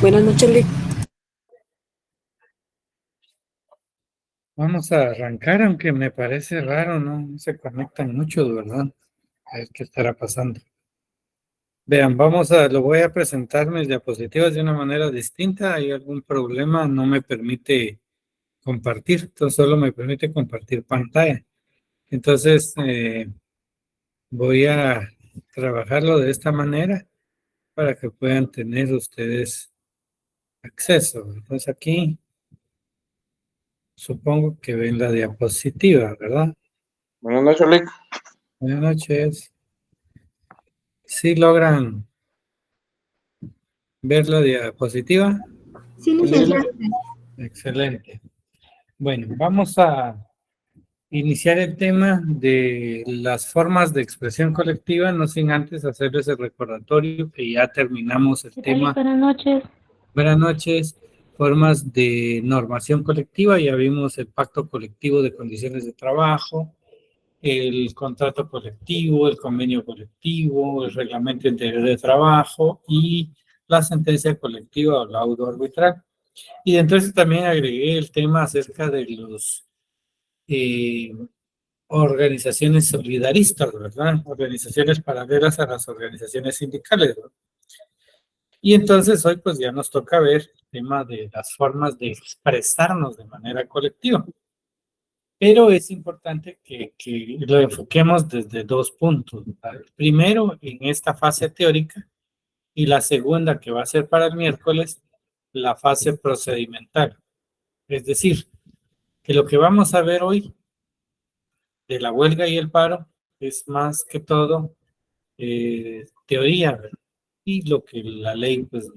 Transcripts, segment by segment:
Buenas noches, Lick. Vamos a arrancar, aunque me parece raro, no se conectan mucho, de verdad. A ver qué estará pasando. Vean, lo voy a presentar mis diapositivas de una manera distinta. ¿Hay algún problema? No me permite compartir, entonces solo me permite compartir pantalla. Entonces, voy a trabajarlo de esta manera para que puedan tener ustedes acceso. Entonces aquí supongo que ven la diapositiva, ¿verdad? Buenas noches, Lick. Buenas noches. ¿Sí logran ver la diapositiva? Sí, licenciado. Excelente. Bueno, vamos a iniciar el tema de las formas de expresión colectiva, no sin antes hacerles el recordatorio que ya terminamos el tema. Buenas noches. Buenas noches. Formas de normación colectiva, ya vimos el pacto colectivo de condiciones de trabajo, el contrato colectivo, el convenio colectivo, el reglamento interior de trabajo y la sentencia colectiva o laudo arbitral. Y entonces también agregué el tema acerca de los organizaciones solidaristas, ¿verdad? Organizaciones paralelas a las organizaciones sindicales, ¿verdad? Y entonces hoy pues ya nos toca ver el tema de las formas de expresarnos de manera colectiva. Pero es importante que lo enfoquemos desde dos puntos, ¿verdad? Primero, en esta fase teórica, y la segunda, que va a ser para el miércoles, la fase procedimental. Es decir, que lo que vamos a ver hoy de la huelga y el paro es más que todo teoría, ¿verdad? Y lo que la ley pues,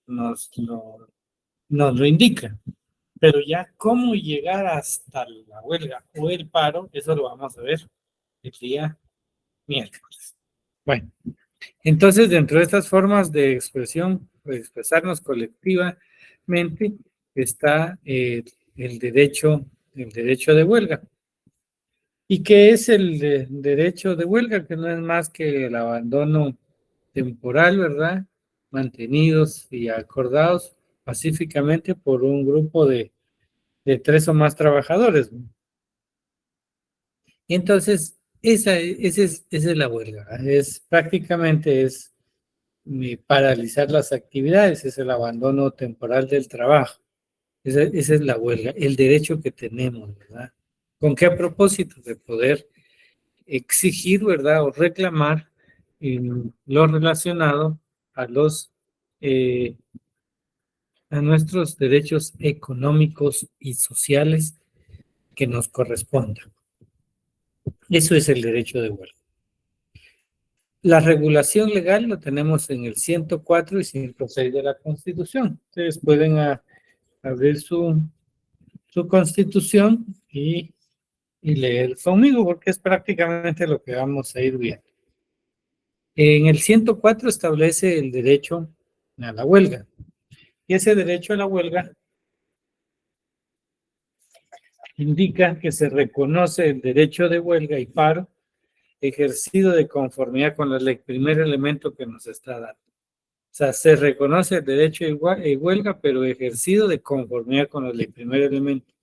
nos lo indica. Pero ya cómo llegar hasta la huelga o el paro, eso lo vamos a ver el día miércoles. Bueno, entonces dentro de estas formas de expresión, de expresarnos colectivamente, está el derecho de huelga. ¿Y qué es el derecho de huelga? Que no es más que el abandono temporal, ¿verdad? Mantenidos y acordados pacíficamente por un grupo de 3 o más trabajadores, ¿no? Y entonces, esa es la huelga, ¿verdad? Prácticamente es paralizar las actividades, es el abandono temporal del trabajo. Esa es la huelga, el derecho que tenemos, ¿verdad? ¿Con qué propósito? De poder exigir, ¿verdad? O reclamar lo relacionado a a nuestros derechos económicos y sociales que nos correspondan. Eso es el derecho de huelga. La regulación legal lo tenemos en el 104 y 106 de la Constitución. Ustedes pueden abrir su Constitución y leer conmigo, porque es prácticamente lo que vamos a ir viendo. En el 104 establece el derecho a la huelga. Y ese derecho a la huelga indica que se reconoce el derecho de huelga y paro ejercido de conformidad con la ley. Primer elemento que nos está dando. O sea, se reconoce el derecho de huelga, pero ejercido de conformidad con la ley. Primer elemento.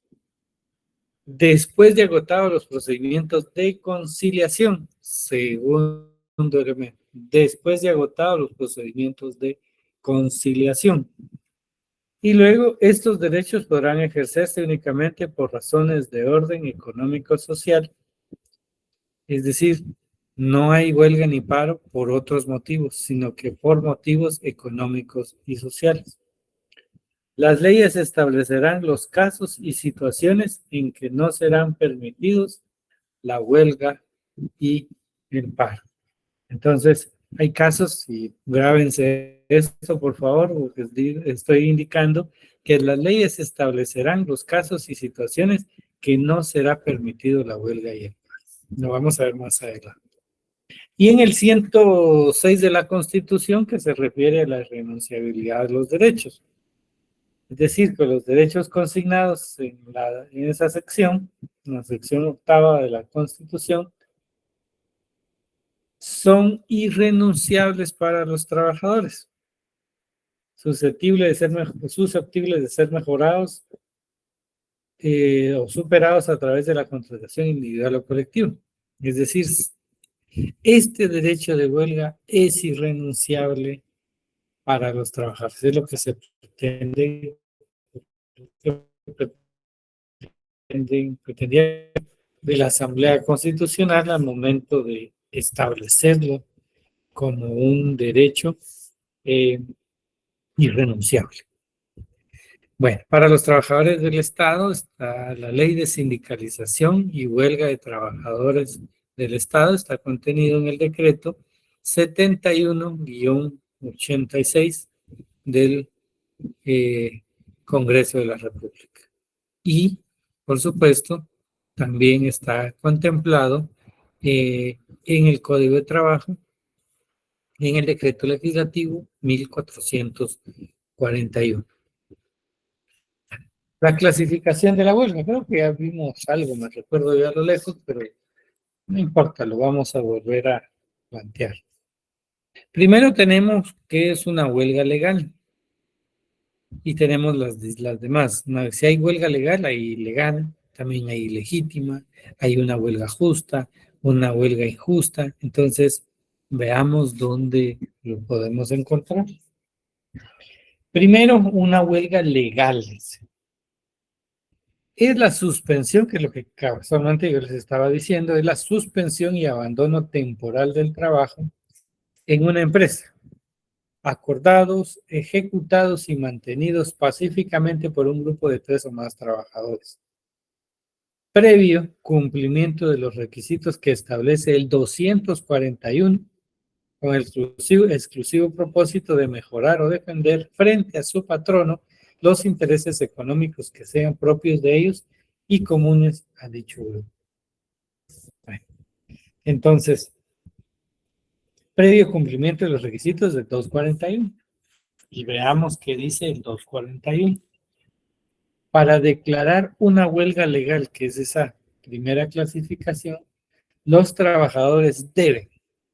Después de agotados los procedimientos de conciliación. Segundo elemento. Después de agotados los procedimientos de conciliación. Y luego, estos derechos podrán ejercerse únicamente por razones de orden económico-social. Es decir, no hay huelga ni paro por otros motivos, sino que por motivos económicos y sociales. Las leyes establecerán los casos y situaciones en que no serán permitidos la huelga y el paro. Entonces, hay casos, y grábense esto, por favor, porque estoy indicando que las leyes establecerán los casos y situaciones que no será permitido la huelga y el paro. Lo vamos a ver más adelante. Y en el 106 de la Constitución, que se refiere a la irrenunciabilidad de los derechos. Es decir, que los derechos consignados en esa sección, en la sección 8ª de la Constitución, son irrenunciables para los trabajadores. susceptibles de ser mejorados o superados a través de la contratación individual o colectiva. Es decir, este derecho de huelga es irrenunciable para los trabajadores. Es lo que se pretendía de la Asamblea Constitucional al momento de establecerlo como un derecho irrenunciable. Bueno, para los trabajadores del Estado está la ley de sindicalización y huelga de trabajadores del Estado, está contenido en el decreto 71-86 del Congreso de la República. Y, por supuesto, también está contemplado en el Código de Trabajo, en el decreto legislativo 1441. La clasificación de la huelga, creo que ya vimos algo, me recuerdo ya a lo lejos, pero no importa, lo vamos a volver a plantear. Primero tenemos qué es una huelga legal y tenemos las demás. Si hay huelga legal, hay ilegal, también hay ilegítima, hay una huelga justa, una huelga injusta. Entonces, veamos dónde lo podemos encontrar. Primero, una huelga legal. Es la suspensión, que es lo que casualmente yo les estaba diciendo, es la suspensión y abandono temporal del trabajo en una empresa, acordados, ejecutados y mantenidos pacíficamente por un grupo de 3 o más trabajadores, previo cumplimiento de los requisitos que establece el 241, con el exclusivo propósito de mejorar o defender frente a su patrono los intereses económicos que sean propios de ellos y comunes a dicho grupo. Bueno, entonces, previo cumplimiento de los requisitos del 241. Y veamos qué dice el 241. Para declarar una huelga legal, que es esa primera clasificación, los trabajadores deben,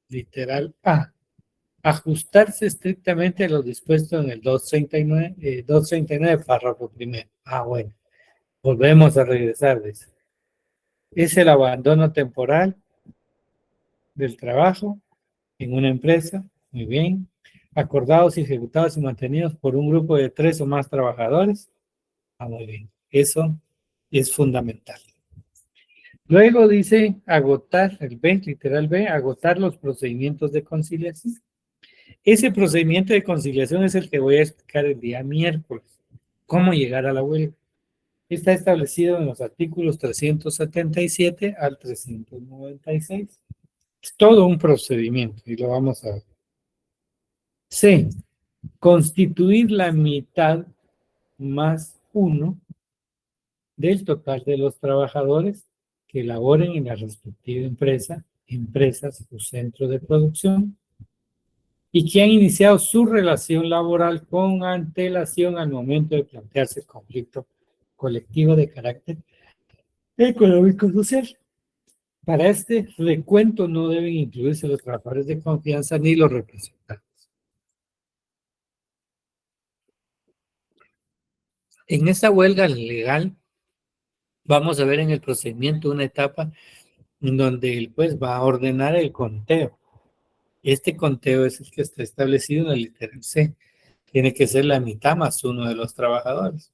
literal A, ajustarse estrictamente a lo dispuesto en el 239, párrafo primero. Bueno, volvemos a regresar de eso. Es el abandono temporal del trabajo en una empresa, muy bien, acordados, ejecutados y mantenidos por un grupo de 3 o más trabajadores. Muy bien, eso es fundamental. Luego dice agotar, el B, literal B, agotar los procedimientos de conciliación. Ese procedimiento de conciliación es el que voy a explicar el día miércoles. ¿Cómo llegar a la huelga? Está establecido en los artículos 377 al 396. Es todo un procedimiento y lo vamos a ver. C. Constituir la mitad más uno del total de los trabajadores que laboren en la respectiva empresa, empresas o centro de producción y que han iniciado su relación laboral con antelación al momento de plantearse el conflicto colectivo de carácter económico-social. Para este recuento no deben incluirse los trabajadores de confianza ni los representantes. En esta huelga legal, vamos a ver en el procedimiento una etapa en donde el juez va a ordenar el conteo. Este conteo es el que está establecido en la litera C. Tiene que ser la mitad más uno de los trabajadores.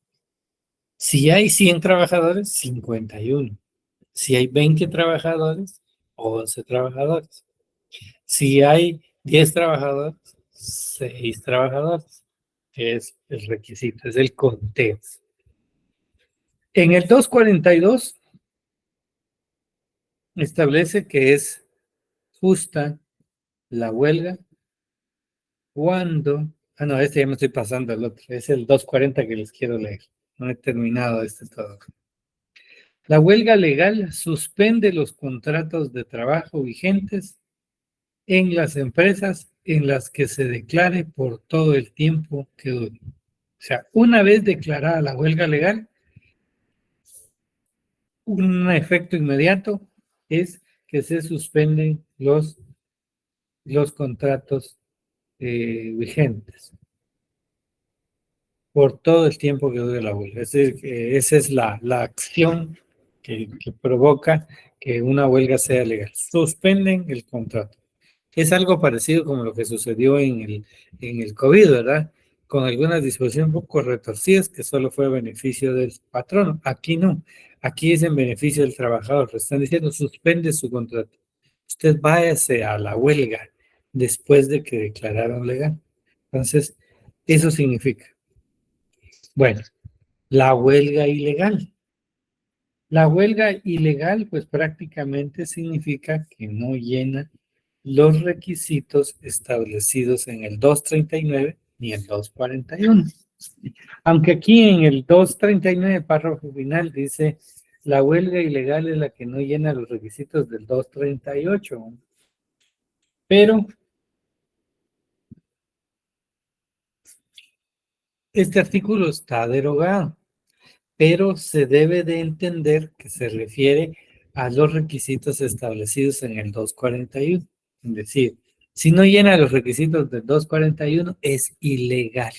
Si hay 100 trabajadores, 51. Si hay 20 trabajadores, 11 trabajadores. Si hay 10 trabajadores, 6 trabajadores. Es el requisito, es el conteo. En el 242 establece que es justa la huelga cuando... no, este ya me estoy pasando al otro. Es el 240 que les quiero leer. No he terminado este todo. La huelga legal suspende los contratos de trabajo vigentes en las empresas en las que se declare por todo el tiempo que dure. O sea, una vez declarada la huelga legal, un efecto inmediato es que se suspenden los contratos vigentes. por todo el tiempo que dure la huelga. Es decir, que esa es la acción que provoca que una huelga sea legal. Suspenden el contrato. Es algo parecido como lo que sucedió en el COVID, ¿verdad? Con algunas disposiciones un poco retorcidas que solo fue a beneficio del patrono. Aquí no. Aquí es en beneficio del trabajador. Le están diciendo, suspende su contrato. Usted váyase a la huelga después de que declararon legal. Entonces, eso significa. Bueno, la huelga ilegal. La huelga ilegal, pues prácticamente significa que no llena los requisitos establecidos en el 239 ni el 241. Aunque aquí en el 239, párrafo final, dice, la huelga ilegal es la que no llena los requisitos del 238. Pero este artículo está derogado, pero se debe de entender que se refiere a los requisitos establecidos en el 241. Es decir, si no llena los requisitos del 241, es ilegal.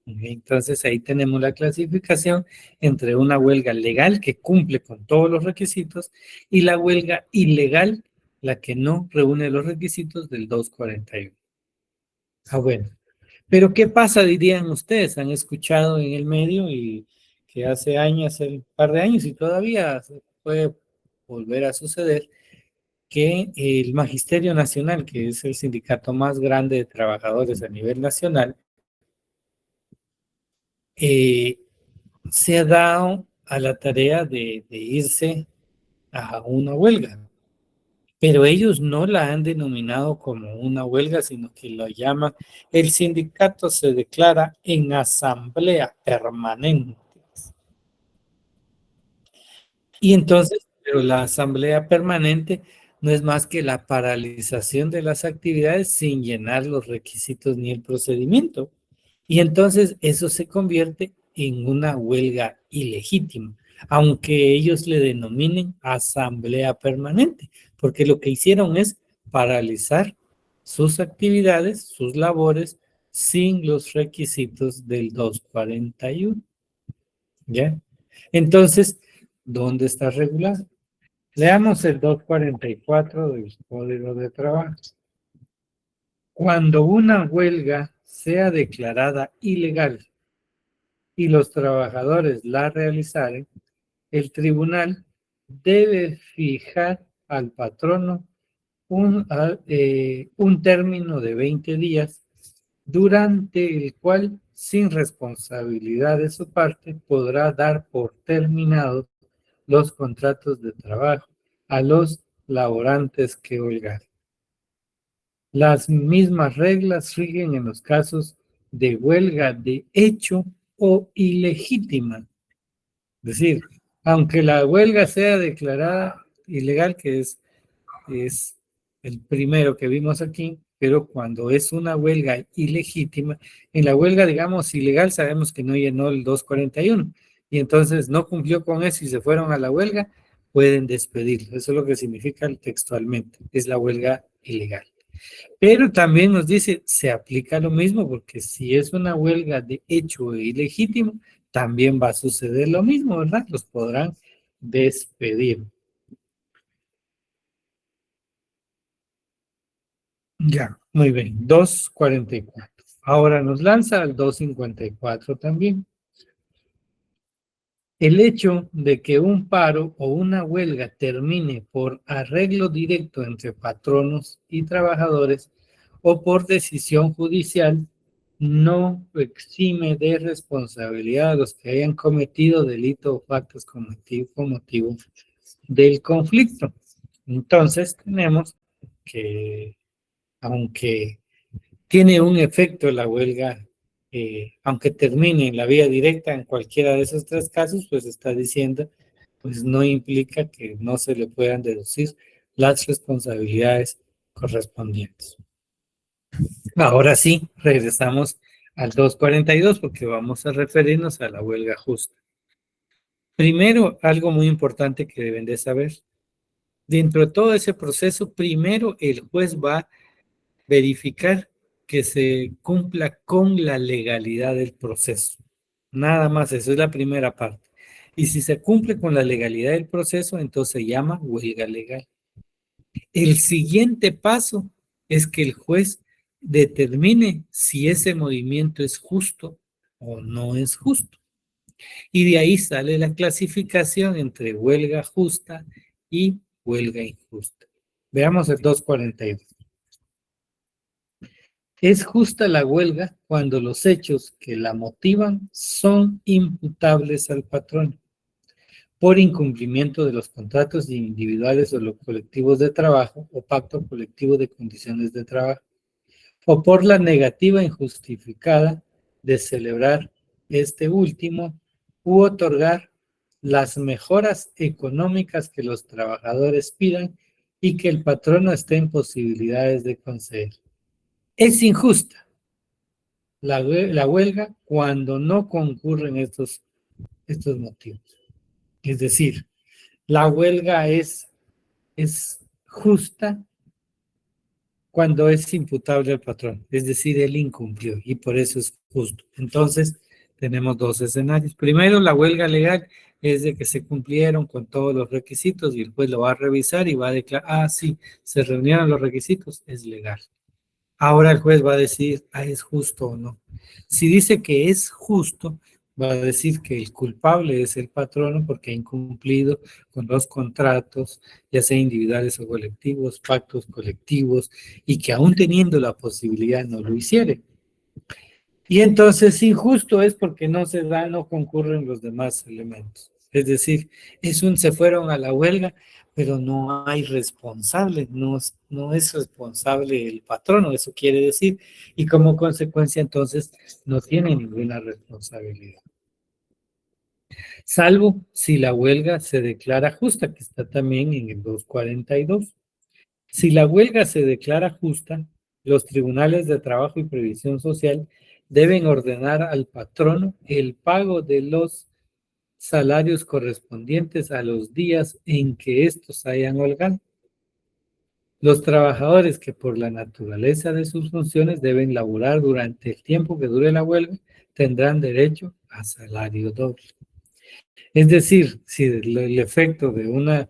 Entonces ahí tenemos la clasificación entre una huelga legal que cumple con todos los requisitos y la huelga ilegal, la que no reúne los requisitos del 241. Ah, bueno. Pero ¿qué pasa, dirían ustedes? Han escuchado en el medio y que hace años, hace un par de años y todavía se puede volver a suceder que el Magisterio Nacional, que es el sindicato más grande de trabajadores a nivel nacional, eh, se ha dado a la tarea de irse a una huelga, pero ellos no la han denominado como una huelga, sino que lo llaman, el sindicato se declara en asamblea permanente. Y entonces, pero la asamblea permanente no es más que la paralización de las actividades sin llenar los requisitos ni el procedimiento. Y entonces eso se convierte en una huelga ilegítima, aunque ellos le denominen asamblea permanente, porque lo que hicieron es paralizar sus actividades, sus labores, sin los requisitos del 241. ¿Ya? Entonces, ¿dónde está regulado? Leamos el 244 del Código de Trabajo. Cuando una huelga sea declarada ilegal y los trabajadores la realizaren, el tribunal debe fijar al patrono un término de 20 días durante el cual, sin responsabilidad de su parte, podrá dar por terminados los contratos de trabajo a los laborantes que holgar. Las mismas reglas rigen en los casos de huelga de hecho o ilegítima. Es decir, aunque la huelga sea declarada ilegal, que es el primero que vimos aquí, pero cuando es una huelga ilegítima, en la huelga, digamos, ilegal, sabemos que no llenó el 241 y entonces no cumplió con eso y se fueron a la huelga, pueden despedirlo. Eso es lo que significa textualmente, es la huelga ilegal. Pero también nos dice, se aplica lo mismo, porque si es una huelga de hecho ilegítimo, también va a suceder lo mismo, ¿verdad? Los podrán despedir. Ya, muy bien. 244. Ahora nos lanza al 254 también. El hecho de que un paro o una huelga termine por arreglo directo entre patronos y trabajadores o por decisión judicial no exime de responsabilidad a los que hayan cometido delito o factos con motivo del conflicto. Entonces tenemos que, aunque tiene un efecto la huelga, aunque termine en la vía directa en cualquiera de esos tres casos, pues está diciendo, pues no implica que no se le puedan deducir las responsabilidades correspondientes. Ahora sí, regresamos al 242 porque vamos a referirnos a la huelga justa. Primero, algo muy importante que deben de saber. Dentro de todo ese proceso, primero el juez va a verificar que se cumpla con la legalidad del proceso. Nada más, eso es la primera parte. Y si se cumple con la legalidad del proceso, entonces se llama huelga legal. El siguiente paso es que el juez determine si ese movimiento es justo o no es justo. Y de ahí sale la clasificación entre huelga justa y huelga injusta. Veamos el 242. Es justa la huelga cuando los hechos que la motivan son imputables al patrón por incumplimiento de los contratos individuales o los colectivos de trabajo o pacto colectivo de condiciones de trabajo, o por la negativa injustificada de celebrar este último u otorgar las mejoras económicas que los trabajadores pidan y que el patrono esté en posibilidades de conceder. Es injusta la huelga cuando no concurren estos motivos. Es decir, la huelga es justa cuando es imputable al patrón, es decir, él incumplió y por eso es justo. Entonces, tenemos dos escenarios. Primero, la huelga legal es de que se cumplieron con todos los requisitos y el juez lo va a revisar y va a declarar, ah, sí, se reunieron los requisitos, es legal. Ahora el juez va a decir, ah, es justo o no. Si dice que es justo, va a decir que el culpable es el patrono porque ha incumplido con los contratos, ya sea individuales o colectivos, pactos colectivos, y que aún teniendo la posibilidad no lo hiciere. Y entonces injusto es porque no se da, no concurren los demás elementos. Es decir, se fueron a la huelga, pero no hay responsable, no es responsable el patrono, eso quiere decir, y como consecuencia entonces no tiene ninguna responsabilidad. Salvo si la huelga se declara justa, que está también en el 242. Si la huelga se declara justa, los tribunales de trabajo y previsión social deben ordenar al patrono el pago de los salarios correspondientes a los días en que estos hayan holgado. Los trabajadores que por la naturaleza de sus funciones deben laborar durante el tiempo que dure la huelga tendrán derecho a salario doble. Es decir, si el efecto de una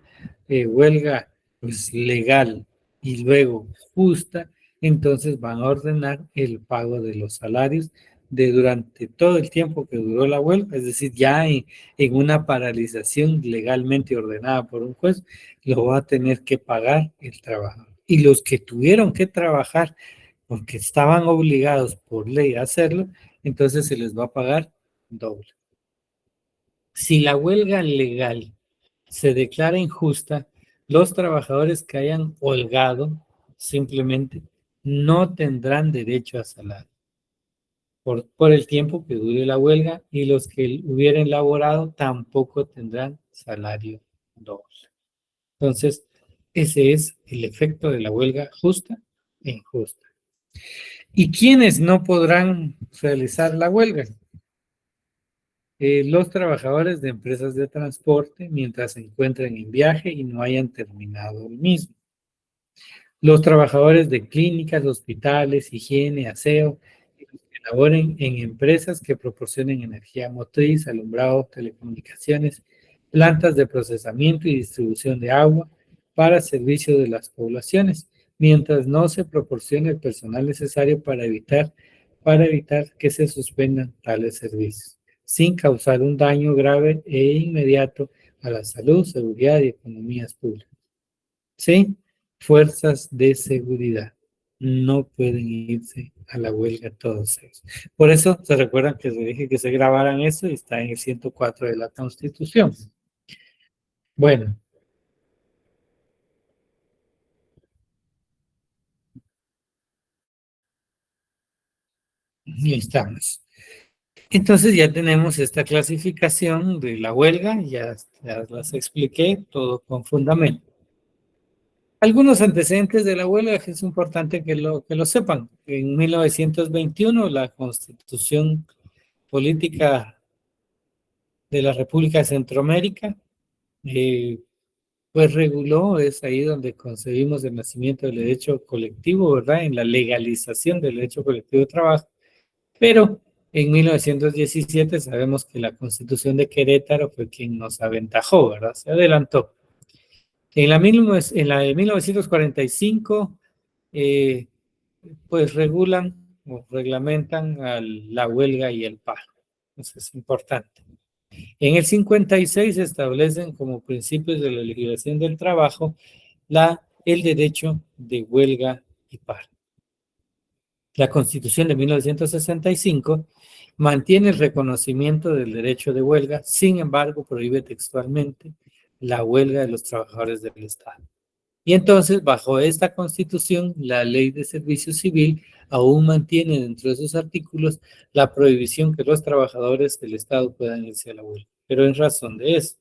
huelga pues, legal y luego justa, entonces van a ordenar el pago de los salarios de durante todo el tiempo que duró la huelga, es decir, ya en una paralización legalmente ordenada por un juez, lo va a tener que pagar el trabajador. Y los que tuvieron que trabajar porque estaban obligados por ley a hacerlo, entonces se les va a pagar doble. Si la huelga legal se declara injusta, los trabajadores que hayan holgado simplemente no tendrán derecho a salario por el tiempo que dure la huelga y los que hubieran laborado tampoco tendrán salario doble. Entonces, ese es el efecto de la huelga justa e injusta. ¿Y quiénes no podrán realizar la huelga? Los trabajadores de empresas de transporte mientras se encuentren en viaje y no hayan terminado el mismo. Los trabajadores de clínicas, hospitales, higiene, aseo, y los que laboren en empresas que proporcionen energía motriz, alumbrado, telecomunicaciones, plantas de procesamiento y distribución de agua para servicio de las poblaciones, mientras no se proporcione el personal necesario para evitar que se suspendan tales servicios, sin causar un daño grave e inmediato a la salud, seguridad y economías públicas. ¿Sí? Fuerzas de seguridad. No pueden irse a la huelga todos ellos. Por eso se recuerdan que se dije que se grabaran eso y está en el 104 de la Constitución. Bueno, y estamos. Entonces ya tenemos esta clasificación de la huelga, ya las expliqué, todo con fundamento. Algunos antecedentes de la huelga es importante que lo sepan. En 1921 la Constitución Política de la República de Centroamérica, pues reguló, es ahí donde concebimos el nacimiento del derecho colectivo, ¿verdad? En la legalización del derecho colectivo de trabajo, pero En 1917 sabemos que la Constitución de Querétaro fue quien nos aventajó, ¿verdad? Se adelantó. En la de 1945, pues regulan o reglamentan la huelga y el paro. Eso es importante. En el 56 se establecen como principios de la legislación del trabajo el derecho de huelga y paro. La Constitución de 1965 mantiene el reconocimiento del derecho de huelga, sin embargo, prohíbe textualmente la huelga de los trabajadores del Estado. Y entonces, bajo esta Constitución, la Ley de Servicio Civil aún mantiene dentro de sus artículos la prohibición que los trabajadores del Estado puedan irse a la huelga. Pero en razón de eso.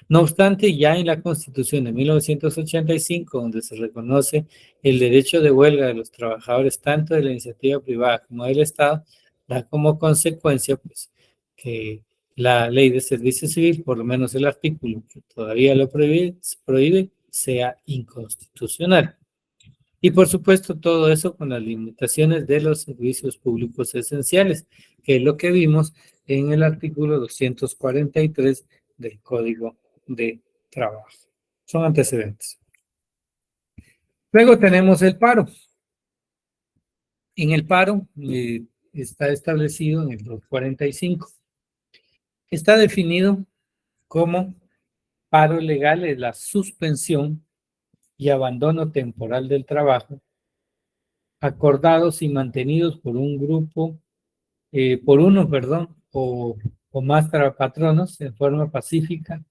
No obstante, ya en la Constitución de 1985, donde se reconoce el derecho de huelga de los trabajadores tanto de la iniciativa privada como del Estado, da como consecuencia pues, que la ley de servicio civil, por lo menos el artículo que todavía lo prohíbe sea inconstitucional. Y por supuesto todo eso con las limitaciones de los servicios públicos esenciales, que es lo que vimos en el artículo 243 del Código de Trabajo. Son antecedentes. Luego tenemos el paro. En el paro está establecido en el 245. Está definido como paro legal es la suspensión y abandono temporal del trabajo acordados y mantenidos por un grupo, o más patronos en forma pacífica,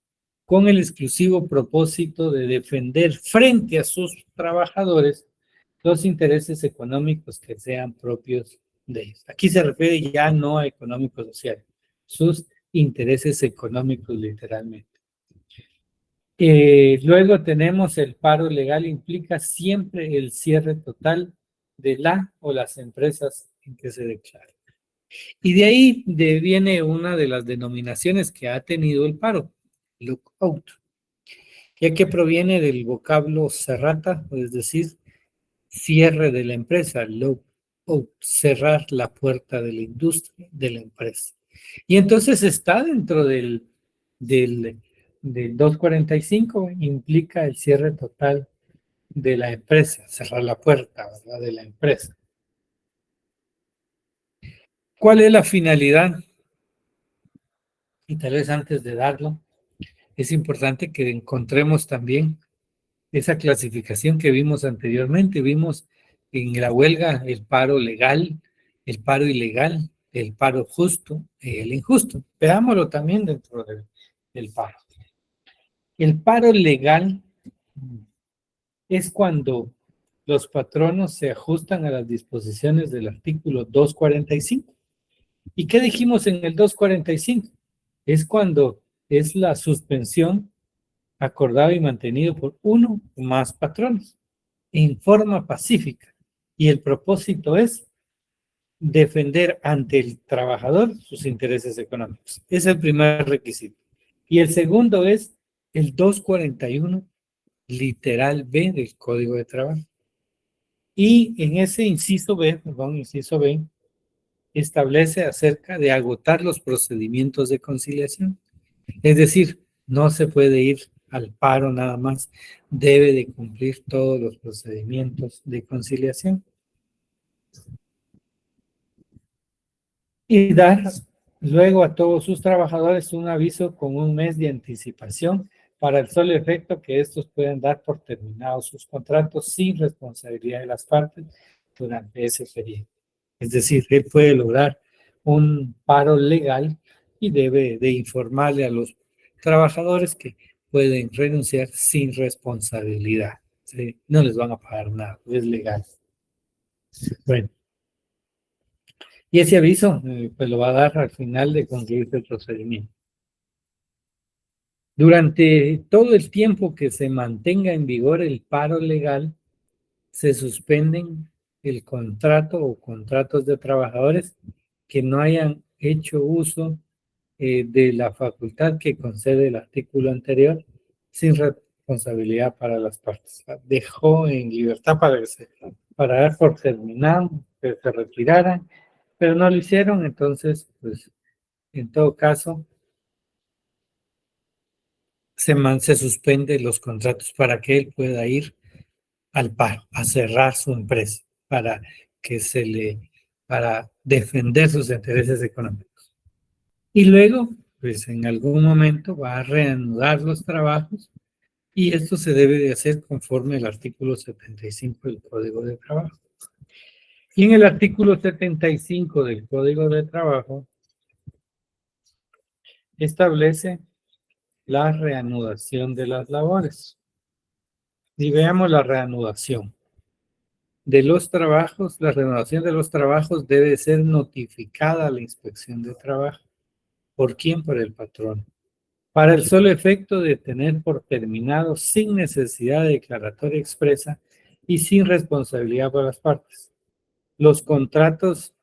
con el exclusivo propósito de defender frente a sus trabajadores los intereses económicos que sean propios de ellos. Aquí se refiere ya no a económicos sociales, sus intereses económicos literalmente. Luego tenemos el paro legal, implica siempre el cierre total de la o las empresas en que se declara. Y de ahí viene una de las denominaciones que ha tenido el paro, lockout, ya que proviene del vocablo cerrata, es decir, cierre de la empresa, lockout, cerrar la puerta de la industria, de la empresa. Y entonces está dentro del 245, implica el cierre total de la empresa, cerrar la puerta, ¿verdad?, de la empresa. ¿Cuál es la finalidad? Y tal vez antes de darlo, es importante que encontremos también esa clasificación que vimos anteriormente. Vimos en la huelga el paro legal, el paro ilegal, el paro justo y el injusto. Veámoslo también dentro del paro. El paro legal es cuando los patronos se ajustan a las disposiciones del artículo 245. ¿Y qué dijimos en el 245? Es cuando es la suspensión acordado y mantenido por uno o más patronos en forma pacífica. Y el propósito es defender ante el trabajador sus intereses económicos. Es el primer requisito. Y el segundo es el 241, literal B del Código de Trabajo. Y en ese inciso B, establece acerca de agotar los procedimientos de conciliación. Es decir, no se puede ir al paro nada más, debe de cumplir todos los procedimientos de conciliación. Y dar luego a todos sus trabajadores un aviso con un mes de anticipación para el solo efecto que estos pueden dar por terminados sus contratos sin responsabilidad de las partes durante ese periodo. Es decir, él puede lograr un paro legal y debe de informarle a los trabajadores que pueden renunciar sin responsabilidad. ¿Sí? No les van a pagar nada, es legal. Bueno, y ese aviso pues lo va a dar al final de concluirse el procedimiento. Durante todo el tiempo que se mantenga en vigor el paro legal, se suspenden el contrato o contratos de trabajadores que no hayan hecho uso de la facultad que concede el artículo anterior sin responsabilidad para las partes. Dejó en libertad para dar por terminado, que se retiraran, pero no lo hicieron, entonces, pues, en todo caso, se suspende los contratos para que él pueda ir al paro, a cerrar su empresa, para que para defender sus intereses económicos. Y luego, pues en algún momento va a reanudar los trabajos y esto se debe de hacer conforme al artículo 75 del Código de Trabajo. Y en el artículo 75 del Código de Trabajo establece la reanudación de las labores. Y veamos la reanudación de los trabajos. La reanudación de los trabajos debe ser notificada a la inspección de trabajo. ¿Por quién? Por el patrón. Para el solo efecto de tener por terminado sin necesidad de declaratoria expresa y sin responsabilidad por las partes. Los contratos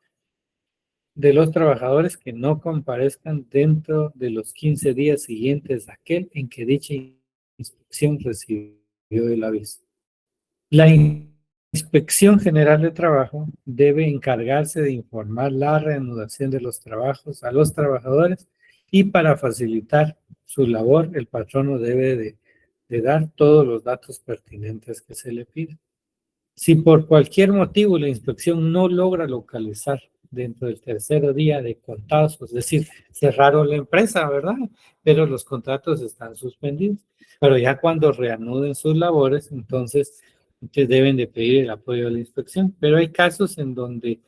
de los trabajadores que no comparezcan dentro de los 15 días siguientes a aquel en que dicha inspección recibió el aviso. La Inspección General de Trabajo debe encargarse de informar la reanudación de los trabajos a los trabajadores y para facilitar su labor, el patrono debe de dar todos los datos pertinentes que se le piden. Si por cualquier motivo la inspección no logra localizar dentro del tercer día de contados, es decir, cerraron la empresa, ¿verdad? Pero los contratos están suspendidos. Pero ya cuando reanuden sus labores, entonces deben de pedir el apoyo de la inspección. Pero hay casos en donde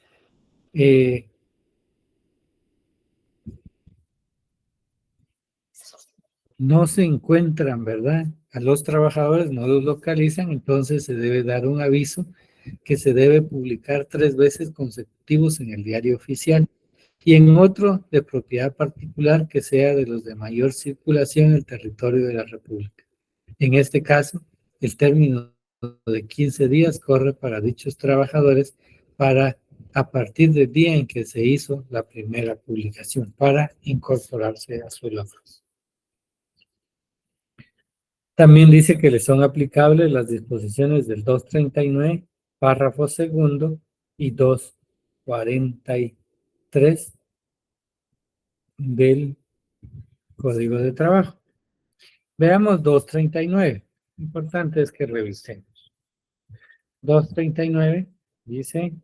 no se encuentran, ¿verdad? A los trabajadores no los localizan, entonces se debe dar un aviso que se debe publicar 3 veces consecutivos en el diario oficial y en otro de propiedad particular que sea de los de mayor circulación en el territorio de la República. En este caso, el término de 15 días corre para dichos trabajadores para a partir del día en que se hizo la primera publicación para incorporarse a su labor. También dice que le son aplicables las disposiciones del 239, párrafo segundo, y 243 del Código de Trabajo. Veamos 239. Importante es que revisemos. 239 dice,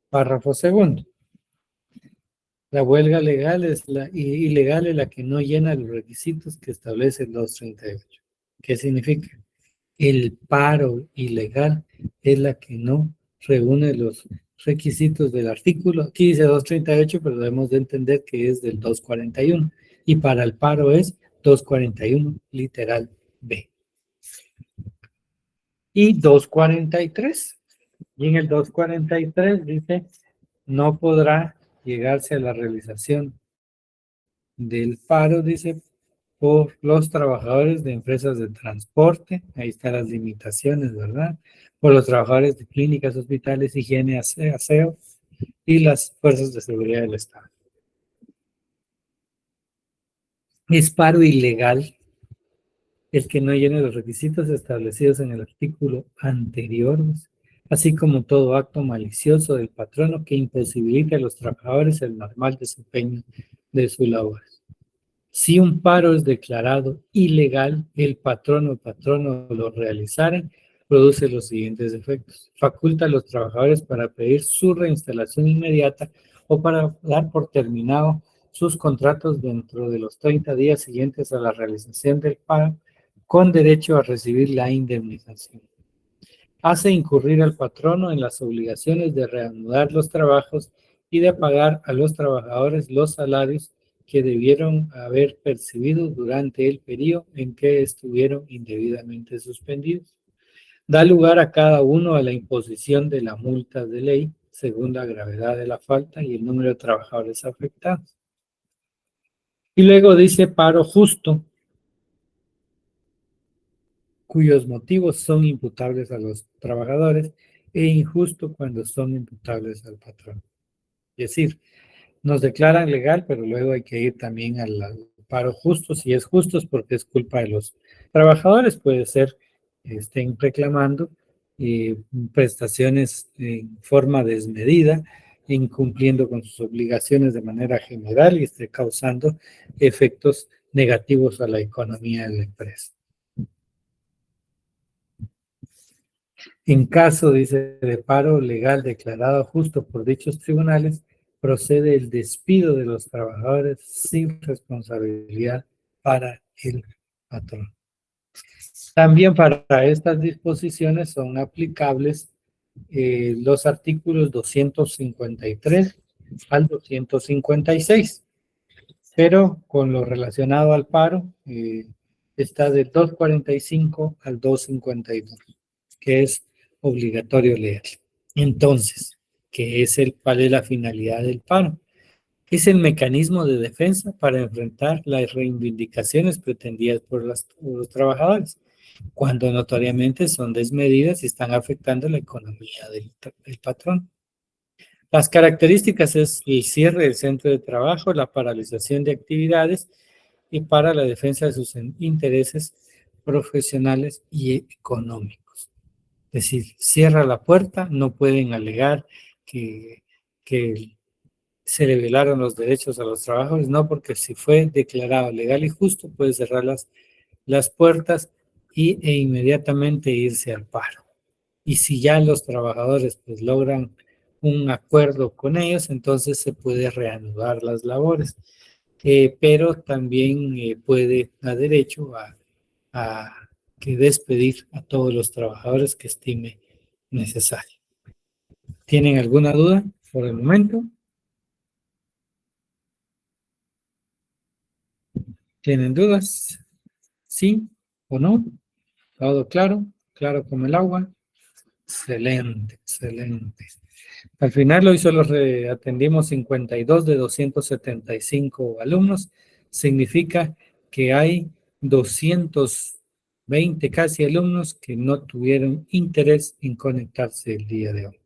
párrafo segundo. La huelga legal ilegal es la que no llena los requisitos que establece el 238. ¿Qué significa? El paro ilegal es la que no reúne los requisitos del artículo. Aquí dice 238, pero debemos de entender que es del 241. Y para el paro es 241, literal B. Y 243. Y en el 243 dice, no podrá llegarse a la realización del paro, dice, por los trabajadores de empresas de transporte, ahí están las limitaciones, ¿verdad? Por los trabajadores de clínicas, hospitales, higiene, aseo y las fuerzas de seguridad del Estado. Es paro ilegal el que no llene los requisitos establecidos en el artículo anterior, así como todo acto malicioso del patrono que imposibilite a los trabajadores el normal desempeño de su labor. Si un paro es declarado ilegal, el patrono o patrono lo realizaren, produce los siguientes efectos. Faculta a los trabajadores para pedir su reinstalación inmediata o para dar por terminado sus contratos dentro de los 30 días siguientes a la realización del paro, con derecho a recibir la indemnización. Hace incurrir al patrono en las obligaciones de reanudar los trabajos y de pagar a los trabajadores los salarios que debieron haber percibido durante el periodo en que estuvieron indebidamente suspendidos. Da lugar a cada uno a la imposición de la multa de ley según la gravedad de la falta y el número de trabajadores afectados. Y luego dice paro justo, cuyos motivos son imputables a los trabajadores e injusto cuando son imputables al patrón. Es decir, nos declaran legal, pero luego hay que ir también al paro justo. Si es justo es porque es culpa de los trabajadores, puede ser estén reclamando prestaciones en forma desmedida incumpliendo con sus obligaciones de manera general y esté causando efectos negativos a la economía de la empresa. En caso, dice, de paro legal declarado justo por dichos tribunales, procede el despido de los trabajadores sin responsabilidad para el patrón. También para estas disposiciones son aplicables los artículos 253 al 256, pero con lo relacionado al paro está del 245 al 252, que es obligatorio leer. Entonces, ¿cuál es la finalidad del paro? Es el mecanismo de defensa para enfrentar las reivindicaciones pretendidas por los trabajadores, cuando notoriamente son desmedidas y están afectando la economía del patrón. Las características es el cierre del centro de trabajo, la paralización de actividades y para la defensa de sus intereses profesionales y económicos. Es decir, cierra la puerta, no pueden alegar que se le violaron los derechos a los trabajadores, no, porque si fue declarado legal y justo, puede cerrar las puertas e inmediatamente irse al paro. Y si ya los trabajadores pues logran un acuerdo con ellos, entonces se puede reanudar las labores, pero también puede dar derecho a que despedir a todos los trabajadores que estime necesario. ¿Tienen alguna duda por el momento? ¿Tienen dudas? ¿Sí o no? ¿Todo claro? ¿Claro como el agua? Excelente, excelente. Al final hoy solo atendimos 52 de 275 alumnos. Significa que hay 220 casi alumnos que no tuvieron interés en conectarse el día de hoy.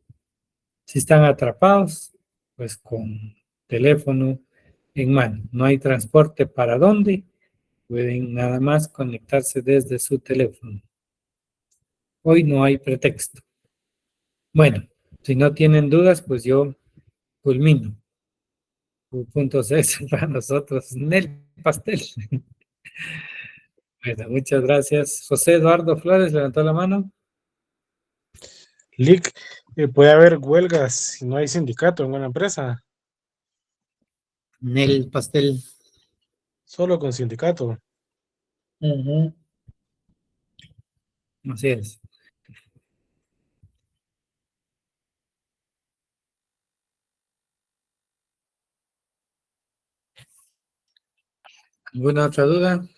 Si están atrapados, pues con teléfono en mano. No hay transporte para dónde. Pueden nada más conectarse desde su teléfono. Hoy no hay pretexto. Bueno, si no tienen dudas, pues yo culmino. Punto 6 para nosotros en el pastel. Bueno, muchas gracias. José Eduardo Flores levantó la mano. Lick, puede haber huelgas si no hay sindicato en una empresa, En el pastel. solo con sindicato. Así es. ¿Alguna otra duda?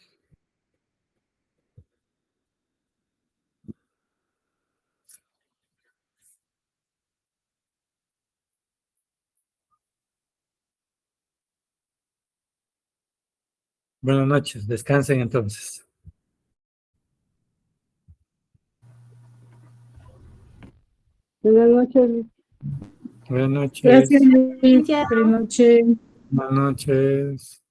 Buenas noches. Descansen entonces. Buenas noches. Buenas noches. Gracias, Luis. Buenas noches. Buenas noches.